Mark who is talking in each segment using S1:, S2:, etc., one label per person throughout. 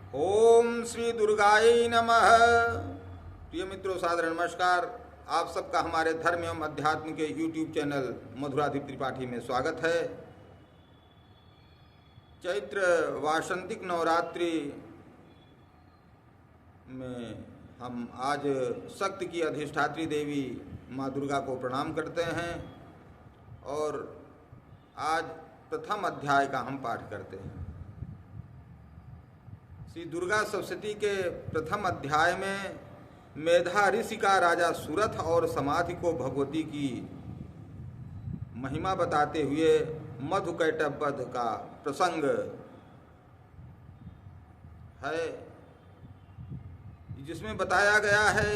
S1: ओम श्री दुर्गाय नमः। प्रिय मित्रों, सादर नमस्कार। आप सबका हमारे धर्म एवं अध्यात्म के यूट्यूब चैनल मधुराधिप त्रिपाठी में स्वागत है। चैत्र वासंतिक नवरात्रि में हम आज शक्ति की अधिष्ठात्री देवी माँ दुर्गा को प्रणाम करते हैं और आज प्रथम अध्याय का हम पाठ करते हैं। श्री दुर्गा सप्तशती के प्रथम अध्याय में मेधा ऋषि का राजा सूरथ और समाधि को भगवती की महिमा बताते हुए मधुकैटभ वध का प्रसंग है, जिसमें बताया गया है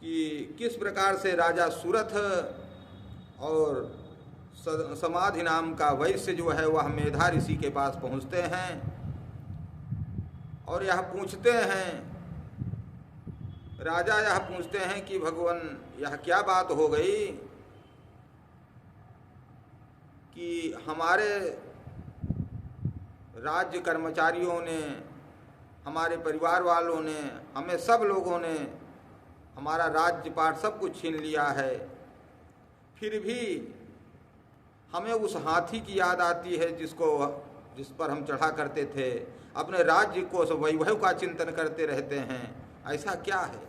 S1: कि किस प्रकार से राजा सूरथ और समाधि नाम का वैश्य जो है वह मेधा ऋषि के पास पहुंचते हैं और यह पूछते हैं, राजा यह पूछते हैं कि भगवान यह क्या बात हो गई कि हमारे राज्य कर्मचारियों ने, हमारे परिवार वालों ने, हमें सब लोगों ने हमारा राज्यपाट सब कुछ छीन लिया है, फिर भी हमें उस हाथी की याद आती है जिस पर हम चढ़ा करते थे, अपने राज्य को वैभव का चिंतन करते रहते हैं। ऐसा क्या है?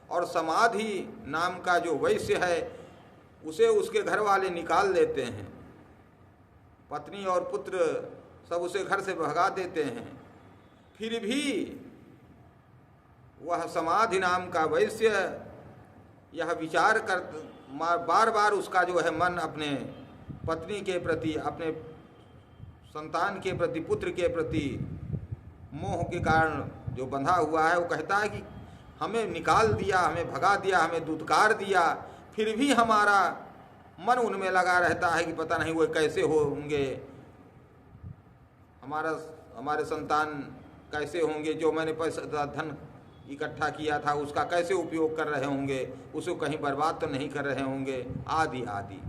S1: और समाधि नाम का जो वैश्य है उसे उसके घर वाले निकाल देते हैं, पत्नी और पुत्र सब उसे घर से भगा देते हैं, फिर भी वह समाधि नाम का वैश्य यह विचार कर बार बार उसका जो है मन अपने पत्नी के प्रति, अपने संतान के प्रति, पुत्र के प्रति मोह के कारण जो बंधा हुआ है, वो कहता है कि हमें निकाल दिया, हमें भगा दिया, हमें दुत्कार दिया, फिर भी हमारा मन उनमें लगा रहता है कि पता नहीं वो कैसे होंगे, हमारे संतान कैसे होंगे, जो मैंने पैसा धन इकट्ठा किया था उसका कैसे उपयोग कर रहे होंगे, उसको कहीं बर्बाद तो नहीं कर रहे होंगे, आदि आदि।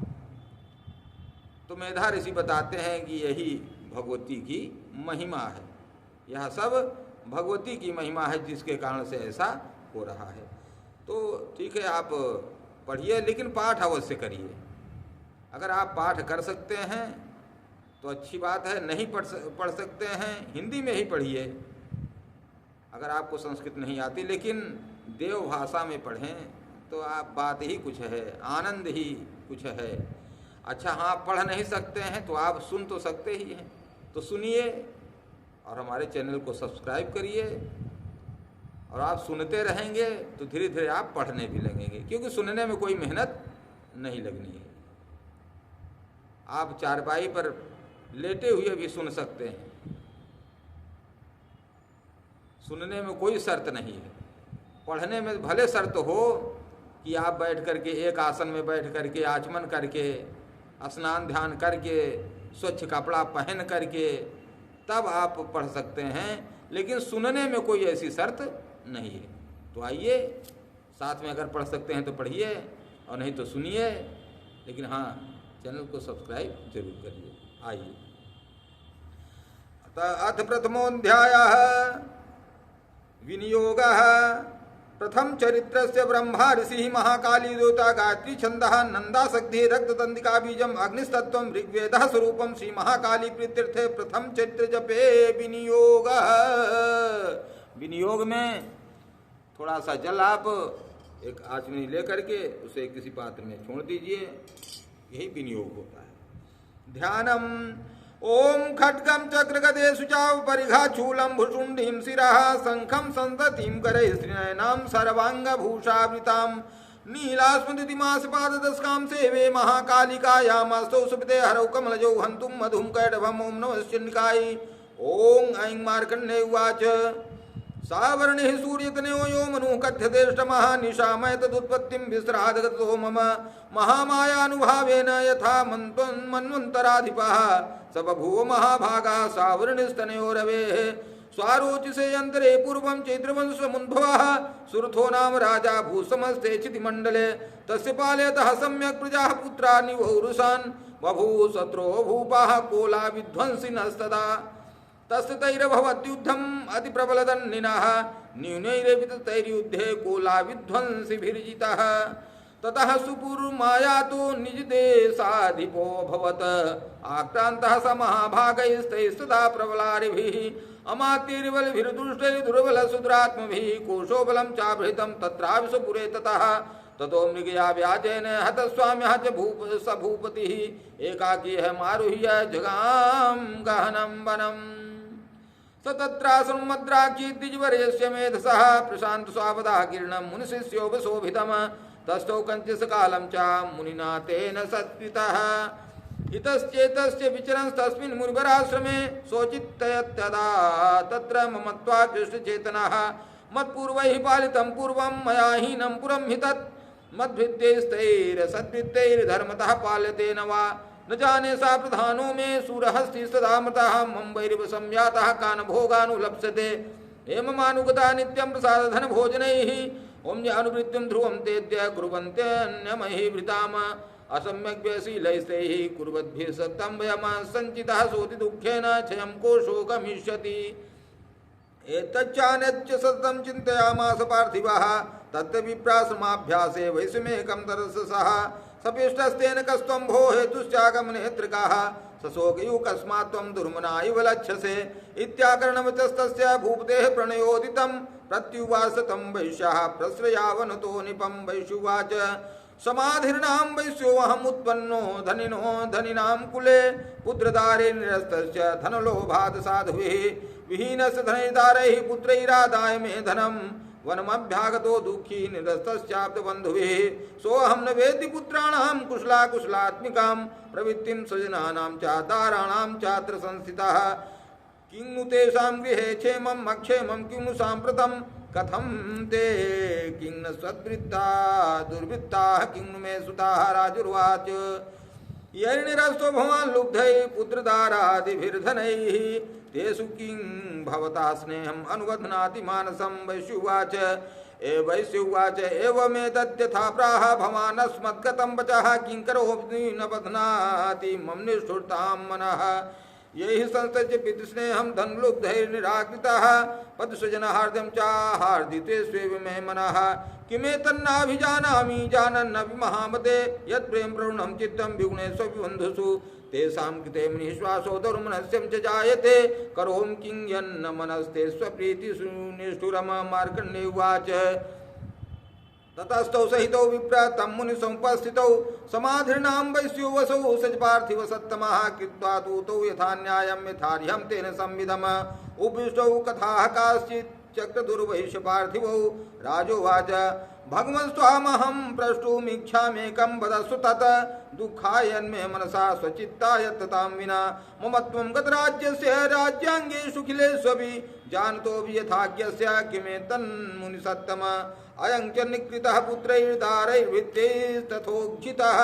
S1: तो मेधा ऋषि बताते हैं कि यही भगवती की महिमा है, यह सब भगवती की महिमा है जिसके कारण से ऐसा हो रहा है। तो ठीक है, आप पढ़िए, लेकिन पाठ अवश्य करिए। अगर आप पाठ कर सकते हैं तो अच्छी बात है, नहीं पढ़ सकते हैं हिंदी में ही पढ़िए, अगर आपको संस्कृत नहीं आती, लेकिन देव भाषा में पढ़ें तो आप बात ही कुछ है, आनंद ही कुछ है। अच्छा हाँ, पढ़ नहीं सकते हैं तो आप सुन तो सकते ही हैं, तो सुनिए और हमारे चैनल को सब्सक्राइब करिए, और आप सुनते रहेंगे तो धीरे धीरे आप पढ़ने भी लगेंगे, क्योंकि सुनने में कोई मेहनत नहीं लगनी है। आप चारपाई पर लेटे हुए भी सुन सकते हैं, सुनने में कोई शर्त नहीं है। पढ़ने में भले शर्त हो कि आप बैठ करके एक आसन में बैठ करके आचमन करके स्नान ध्यान करके स्वच्छ कपड़ा पहन करके तब आप पढ़ सकते हैं, लेकिन सुनने में कोई ऐसी शर्त नहीं है। तो आइए, साथ में अगर पढ़ सकते हैं तो पढ़िए और नहीं तो सुनिए, लेकिन हाँ, चैनल को सब्सक्राइब जरूर करिए। आइए, अथ प्रथमोऽध्यायः विनियोगः। प्रथम चरित्रस्य ब्रह्मा ऋषि महाकाली दूता गायत्री छंदः नंदाशक्ति रक्ततंतिका बीजम अग्निस्तत्वं ऋग्वेदः स्वरूपम श्री महाकाली प्रीत्यर्थे प्रथम चरित्र जपे विनियोग। विनियोग में थोड़ा सा जल आप एक आचमनी लेकर के उसे किसी पात्र में छोड़ दीजिए, यही विनियोग होता है। ध्यानम ओम खड्गम चक्रगदे शुचाव परिघा चूलम भुषुंडीम शिरः शंखम संततिम करैः श्रीनयनाम सर्वांगभूषावृताम नीलास्मदिमासपाददस्कां सेवे महाकालिकायामस्तौ सुपते हरौ कमलजौ हन्तुं मधुं कैटभम् ओं नमः चण्डिकायै। ओं ऐं मार्कण्डेय उवाच सावर्णिः सूर्यतनयो यो मनुः कथ्यतेष्टमः निशामय तदुत्पत्तिं विस्रादगतो मम महामायानुभावेन यथा मन्वन्तराधिपः स बभूव महाभागा सावर्णिस्तनयो रवेः। स्वारोचिषे यन्तरे पूर्वं चैत्रवंशमुद्भवः सुरथो नाम राजा भूसमस्ते क्षितिमण्डले तस्य पालयतः सम्यक् प्रजाः पुत्रा निवौरुषान् बभूव शत्रो भूपाः कोला विध्वंसिनस्तदा। तस्तैरभवद्युद्धम् अतिप्रबलदन्निनः न्यूनैरविततैर्युद्धे कोलाविध्वंसिभिर्जितः ततः सुपुर्मायातो निजदेशाधिपोऽभवत् आक्रान्तः स महाभागैस्तैस्तदा प्रबलारिभिः अमात्यैर्बलभिर्दुष्टैर्दुर्बलशूद्रात्मभिः कोशोबलं चाभृतं तत्राविशपुरे ततः ततो मृगया व्याजेन हतस्वाम्यः च स भूपतिः एकाकी मारुह्य जगाम गहनं वनम् स तत्रासन्मद्राक्षी द्विजवर्यस्य मेधसः प्रशान्त स्वावदाकीर्णं मुनिशिष्योपशोभितम् तस्थौ कञ्चित् कालं च मुनिना तेन सत्कृतः इतश्चेतस्य विचरंस्तस्मिन् मुनिवराश्रमे शोचितयत्तदा तत्र ममत्वाकृष्टचेतनः मत्पूर्वैः पालितं पूर्वं मया हीनं पुरं हि तत् मद्भिद्यैस्तैरसद्भिद्यैर्धर्मतः पाल्यते न वा न जाने सा प्रधानो मे सूरहस्ति सदा मृतः मम्बैरिव संयातः कान् भोगानुलप्स्यते हेममानुगता नित्यं प्रसादधनभोजनैः ओम्यानुवृत्तिं ध्रुवं तेद्य कुर्वन्त्यन्यमहि वृताम असम्यग्व्यशीलैस्तैः कुर्वद्भिः सत्तं वयम् सञ्चितः सोति दुःखेन क्षयं कोशो गमिष्यति एतच्चान्यच्च सततं चिन्तयामास पार्थिवः तत्विप्राश्रमाभ्यासे वैषमेकं तरससः सपिष्टस्तेन कस्त्वं भो हेतुश्चागमनेत्रिकाः सशोकयु कस्मात् त्वं दुर्मना इव लक्ष्यसे इत्याकरणवचस्तस्य भूपतेः प्रणयोदितं प्रत्युवाच तं वैश्यः प्रश्रयावनतो निपं वैश्युवाच समाधिर्नां वैश्योऽहमुत्पन्नो धनिनो धनिनां कुले पुत्रदारे निरस्तस्य धनलोभात् साधुभिः विहीनस्य धनैर्दारैः पुत्रैरादाय मे धनं वनमभ्यागतो दुःखी निरस्तश्चाप्तबन्धुभिः सोऽहं न वेत्ति पुत्राणां कुशलाकुशलात्मिकां प्रवृत्तिं स्वजनानां च दाराणां चात्र संस्थितः किं नु तेषां गृहे क्षेमम् अक्षेमं किं नु साम्प्रतं कथं ते किं न सद्वृत्ता दुर्वृत्ताः किं नु मे सुताः राजुर्वाच यैर्निरस्तो भवान् लुब्धैः पुत्रदारादिभिर्धनैः तेषु किं भवता स्नेहम् अनुबध्नाति मानसं वैश्युवाच वैश्युवाच एवमेतद्यथा प्राह भवान् अस्मद्गतं वचः किं करोमि न बध्नाति मम निष्ठुरतां मनः यैः संस्तज्य पितृस्नेहं धनलुब्धैर्निराकृतः पदस्वजनहार्द्यं चाहार्दिते स्वेव मे मनः किमेतन्नाभिजानामि जानन्नपि महामते यत्प्रेम प्रवणं चित्तं विगुणेष्वपि बन्धुषु तेषां कृते मुनिश्वासो दुर्मनस्यं च जायते करोम किं यन्न मनस्ते स्वप्रीतिसुनिष्ठुरं मार्कण्डेय उवाच ततस्तौ सहितौ विप्र तं मुनिसमुपस्थितौ समाधिर्नां वैश्यो वसौ सच पार्थिव सत्तमः कृत्वा दूतौ यथा न्यायं यथार्हं तेन संविदम् उपविष्टौ कथाः काश्चित् चक्रदुर्वैश्य पार्थिवौ राजोवाच भगवन् स्वामहं प्रष्टुमिच्छामेकं वदस्व तत् दुःखायन्मे मनसा स्वचित्ताय ततां विना मम त्वं गतराज्यस्य राज्याङ्गेषु खिलेष्वपि जानतोऽपि यथाज्ञस्य किमेतन्मुनिसत्तम अयं च निकृतः पुत्रैर्दारैर्विद्यैस्तथोज्झितः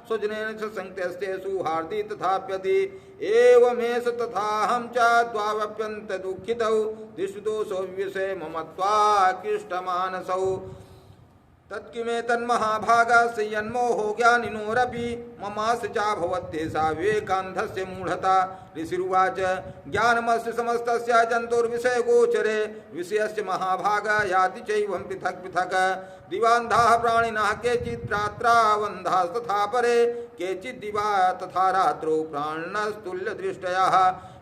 S1: स्वजनेन च संक्तस्ते सुहार्दि तथाप्यति एवमेष तथाहं च द्वावप्यन्तदुःखितौ दृष्टदोषो विषये मम त्वाकृष्टमानसौ तत्किमेतन्महाभागस्य यन्मोहो ज्ञानिनोरपि ममास्य चाभवत्येषा विवेकान्धस्य मूढता ऋषिरुवाच ज्ञानमस्य समस्तस्य जन्तुर्विषयगोचरे विषयस्य महाभागा याति चैवं पृथक् पृथक् दिवान्धाः प्राणिनः केचित् रात्रावन्धास्तथा परे केचित् दिवा तथा रात्रौ प्राणस्तुल्यदृष्टयः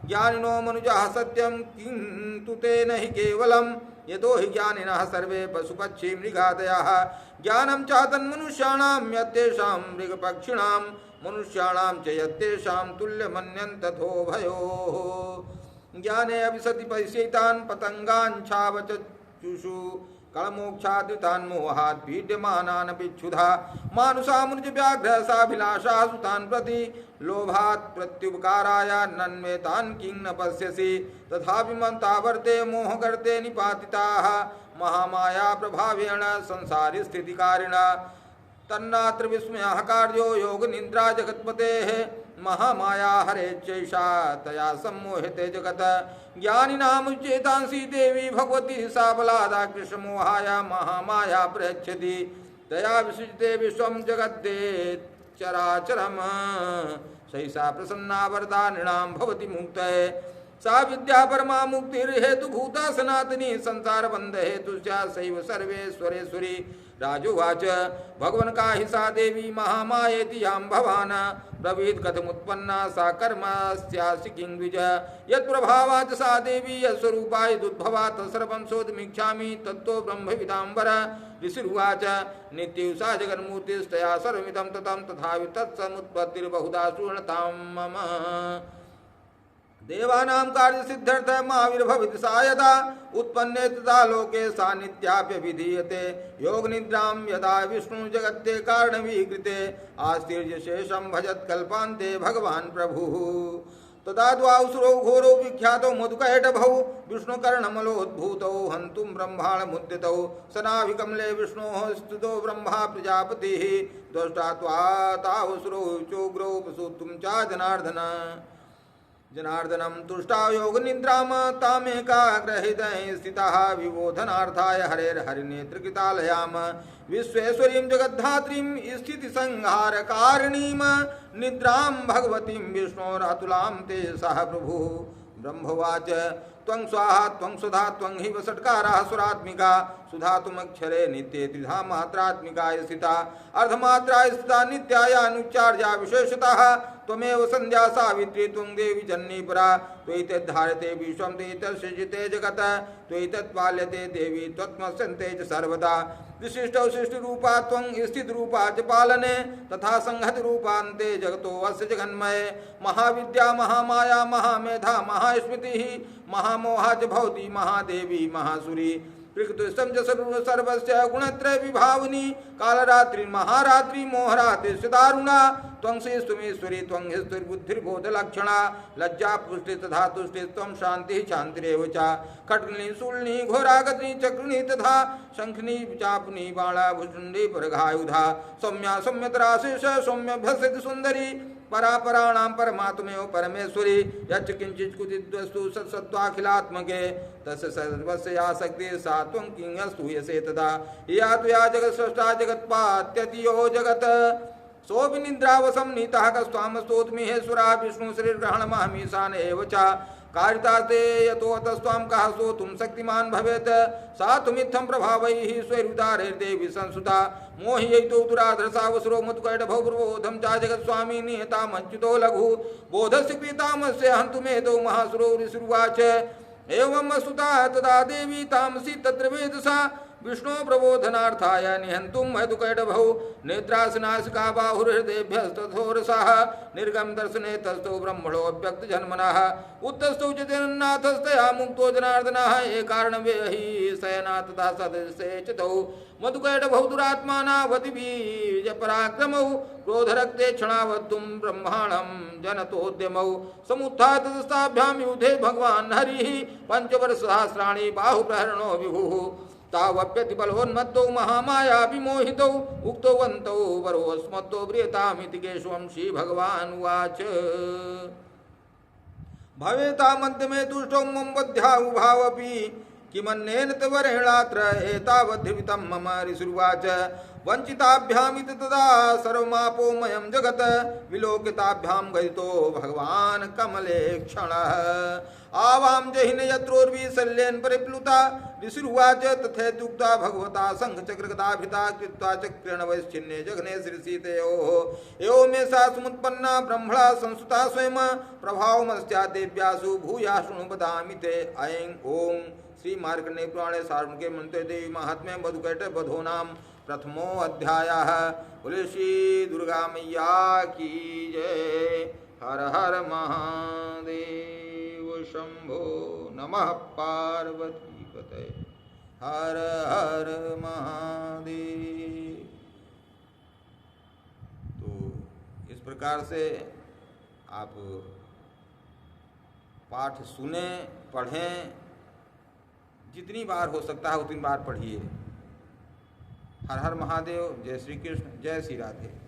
S1: ज्ञानिनो मनुजः सत्यं किन्तु तेन हि केवलं यतो हि ज्ञानिनः सर्वे पशुपक्षी मृगादयः ज्ञानं चातन्मनुष्याणां यत्तेषां मृगपक्षिणां मनुष्याणां च यत्तेषां तुल्यमन्यन्तथोभयोः ज्ञाने अविशति पश्यैतान् पतङ्गान् छावचक्षुषु कलमोक्षाद्युतान् मोहात् पीड्यमानान् पिच्छुधा मानुषामुनिज व्याघ्रसाभिलाषा सुतान् प्रति लोभात् प्रत्युपकाराय नन्वेतान् किं न पश्यसि तथापि मन्तावर्ते मोहगर्ते निपातिताः महामाया प्रभावेण संसारि स्थितिकारिणा तन्नात्र विस्मयः कार्यो योगनिद्रा जगत्पतेः महामाया हरेच्छैषा तया सम्मोहिते जगत् ज्ञानिनामुच्चेतांसि देवी भगवती सा बलादा कृष्णमोहाय महामाया प्रयच्छति तया विसृजते विश्वं जगद्दे चराचरम् सैषा प्रसन्ना वरदा नृणां भवति मुक्तये सा विद्या परमा मुक्तिर्हेतु भूता सनातनी संसार बंध हेतु सैव सर्वेश्वरेश्वरी। राजुवाच भगवन् का हि सा देवी महामायेति यां भवान् ब्रवीत् कथमुत्पन्ना सा कर्मस्यासि किं द्विज। यत्प्रभावात् सा देवी यत्स्वरूपा यदुद्भवा तत्सर्वं सोऽहमिच्छामि तत्तो ब्रह्मविदाम्बर। ऋषिरुवाच नित्यं सा जगन्मूर्तिस्तया सर्वमिदं ततं तथापि तत्समुत्पत्तिर्बहुधा शृणुतां मम। देवानां कार्य सिद्ध्यर्थ महावीर्भवित सायदा उत्पन्ने तथा लोके सा नित्याप्यभिधीयते। योग निद्रां यदा विष्णु जगत्ते कारणवीकृते आस्तीर्य शेषं भजत कल्पान्ते भगवान् प्रभुः। तदा द्वासुरौ घोरौ विख्यातौ मधुकैटभौ विष्णुकर्णमलोद्भूतौ हन्तुं ब्रह्माण्डमुद्यतौ। सनाभिकमले विष्णोः स्तुतो ब्रह्मा प्रजापतिः द्रष्टा तावसुरौ चोग्रौ प्रसूतुं च जनार्दनं तुष्टा योग निद्राम तामेकाग्रहृदये स्थितः विबोधनार्थाय हरेर्हरिनेत्रकृतालयां विश्वेश्वरीं जगद्धात्रीं स्थितिसंहारकारिणीं निद्रां भगवतीं विष्णोरतुलां तेजसः प्रभुः। ब्रह्मवाच त्वं स्वाहा त्वं सुधा त्वं हि वषट्काराः सुरात्मिका सुधातुमक्षरे नित्ये त्रिधा मात्रात्मिका स्थिता अर्धमात्रा स्थिता नित्यायानुच्चार्या विशेषतः त्वमेव संध्या सावित्री त्वं देवी जन्नी परा। त्वयितद्धारते विश्वं त्वयितसृजते जगत् त्वयितत्पाल्यते देवी त्वत्मस्यन्ते च सर्वदा। विशिष्टौ सृष्टिरूपा त्वं स्थितरूपा च पालने तथा संहतरूपान्ते जगतो अस्य जगन्मये। महाविद्या महामाया महामेधा महास्मृतिः महामोहा च भवती महादेवी महासुरी। प्रकृतिस्थं च सर्वस्य गुणत्रय विभावनी कालरात्रि महारात्रि मोहरात्रि दारुणा। त्वं श्रीस्त्वमेश्वरी त्वं स्थितिर्बुद्धिर्बोधलक्षणा लज्जा पुष्टि तथा तुष्टि त्वं शान्तिः शान्तिरेव च। खड्गिनी शूलिनी घोरागतिनी चक्रिणी तथा शंखनी चापनी बाणा भुजुण्डी परघायुधा। सौम्या सौम्यतरा शेष सौम्यभ्यसित सुंदरी परापराणां परमात्मेव परमेश्वरी। यच्च किंचित् कुचिद्वस्तु सत्सत्त्वाखिलात्मके तस्य सर्वस्य या शक्तिः सा त्वं किं अस्तु यसे तदा। या त्वया जगत्सृष्टा जगत्पात्यतियो जगत् सोऽपि निद्रावसं नीतः कस्त्वामस्तोत्मिहेश्वरः विष्णु श्रीर्ग्रहणमहमीशान एव च। कारितास्ते यतोऽतस्त्वां कः स्तोतुं शक्तिमान् भवेत् सा तुमित्थं प्रभावैः स्वैरुदारैर्देवी संसुता। मोहयितो दुराधरसावसुरो मधुकैटभौ प्रबोधं च जगत्स्वामी नियतामच्युतो लघु बोधस्य प्रीतामस्य हन्तुमेधो महासुरो ऋषिरुवाच एवं स्तुता तदा देवी तामसी तत्र वेदसा विष्णु प्रबोधनार्थाय निहन्तुं मधुकैटभौ। नेत्रासनासिका बाहुर्हृदयेभ्यस्तथोरसाः निर्गम दर्शने तस्थौ ब्रह्मणोऽव्यक्तजन्मनः उत्तस्थौ च जगन्नाथस्तया मुक्तो जनार्दनः। ये कारणवे हि शयना तथा सदस्ये च तौ मधुकैटभौ दुरात्मानावतिबीजपराक्रमौ क्रोधरक्ते क्षणावद्धुं ब्रह्माणं जनतोद्यमौ। समुत्थातस्ताभ्यां युधे भगवान् हरिः पंचवर्षसहस्राणि बाहुप्रहरणो विभुः। तावप्यतिबलोन्मत्तौ महामाया विमोहितौ उक्तवन्तौ वरोऽस्मत्तो प्रियतामिति केशवं श्रीभगवानुवाच। भवेता मध्यमे तुष्टौ मम बध्याहुभावपि किमन्येन तवरेणात्र एतावद्धिवितं मम। ऋषिरुवाच वञ्चिताभ्यामिति तदा सर्वमापोमयं जगत् विलोकिताभ्यां गदितो भगवान् कमले क्षणः। आवां जहिन यत्रोर्वी शल्येन परिप्लुता। ऋषिरुवाच तथेत्युक्ता भगवता शङ्खचक्रगदाभिता कृत्वा चक्रेण वैश्चिन्ये जघने श्रीसीतयोः। एवमेषा समुत्पन्ना ब्रह्मणा संस्तुता स्वयं प्रभावमस्या देव्यासु भूया शृणु वदामि ते। ऐं ओं श्री मार्कण्डेय पुराणे सार्वके मंत्रे देवी महात्म्ये मधुकैटभवधो नाम प्रथमो अध्यायः। बोले श्री दुर्गा मैया की जय। हर हर महादेव शंभो नमः पार्वती पतये हर हर महादेव। तो इस प्रकार से आप पाठ सुने पढ़ें, जितनी बार हो सकता है उतनी बार पढ़िए। हर हर महादेव। जय श्री कृष्ण, जय श्री राधे।